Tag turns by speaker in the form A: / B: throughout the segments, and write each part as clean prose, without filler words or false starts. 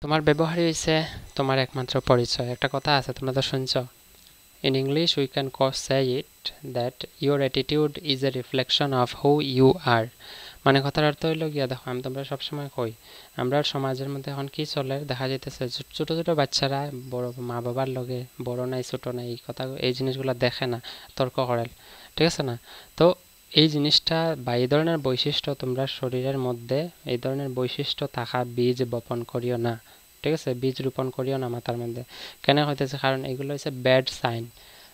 A: তোমার ব্যবহারই হইছে তোমার একমাত্র পরিচয়। একটা কথা আছে, তোমরা তো শুনছো। In English we can say it that your attitude is a reflection of who you are. মানে কথার অর্থ হইলো গিয়া, দেখো আমি তোমরা সবসময় কই, আমরা সমাজের মধ্যে এখন কি চলে দেখা যাইতেছে, ছোট ছোট বাচ্চারা বড় মা বাবার লগে বড় নাই ছোট নাই এই কথা এই জিনিসগুলো দেখে না, তর্ক করে, ঠিক আছে না? তো এই জিনিসটা বা এই ধরনের বৈশিষ্ট্য তোমরা শরীরের মধ্যে এই ধরনের বৈশিষ্ট্য থাকা বীজ বপন করিও না, ঠিক আছে? বীজ রোপণ করিও না মাথার মধ্যে। কেন হইতেছে? কারণ এগুলো হচ্ছে ব্যাড সাইন।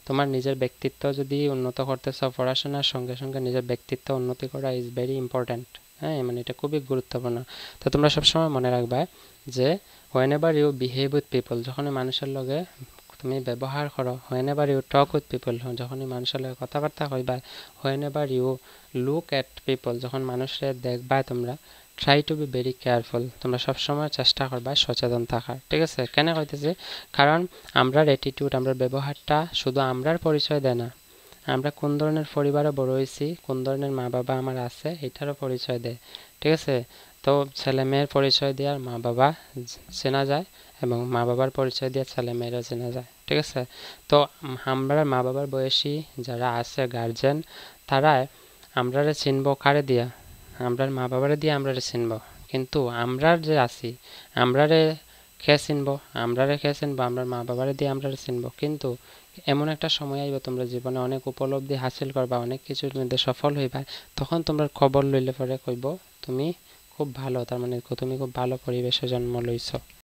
A: তোমার নিজের ব্যক্তিত্ব যদি উন্নত করতেছ, পড়াশোনার সঙ্গে সঙ্গে নিজের ব্যক্তিত্ব উন্নতি করা ইজ ভেরি ইম্পর্ট্যান্ট। হ্যাঁ, মানে এটা খুবই গুরুত্বপূর্ণ। তো তোমরা সবসময় মনে রাখবা যে whenever you behave with people, যখনই মানুষের লগে তুমি ব্যবহার করো, whenever you talk with people, যখনই মানুষের লগে কথাবার্তা কইবা, whenever you look at people, যখন মানুষের দেখবা তোমরা, try to be very careful, তোমরা সবসময় চেষ্টা করবা সচেতন থাকার, ঠিক আছে? কেন কইতেছি? কারণ আমরার অ্যাটিটিউড, আমরার ব্যবহারটা শুধু আমরার পরিচয় দেয় না, আমরা কোন ধরনের পরিবারে বড় হয়েছি, কোন ধরনের মা বাবা আমার আছে এটারও পরিচয় দেয়, ঠিক আছে? তো ছেলে মেয়ের পরিচয় দিয়ে মা বাবা চেনা যায়, এবং মা বাবার পরিচয় দিয়ে ছেলে মেয়েরা চেনা যায়, ঠিক আছে? তো আমরা মা বাবার বয়সী যারা আছে গার্জেন, তারা আমরারে চিনব কারে দিয়া? আমরার মা বাবারে দিয়ে আমরারে চিনব। কিন্তু আমরার যে আছি, আমরারে খেয়ে চিনবো, আমরারে খেয়ে চিনবো, আমরার মা বাবারে দিয়ে আমরারে চিনবো। কিন্তু এমন একটা সময় আইব তোমরা জীবনে অনেক উপলব্ধি হাসিল করবা, অনেক কিছুর মধ্যে সফল হইবা, তখন তোমরা খবর লইলে পরে কইব তুমি খুব ভালো, তার মানে তুমি খুব ভালো পরিবেশে জন্ম লইছ।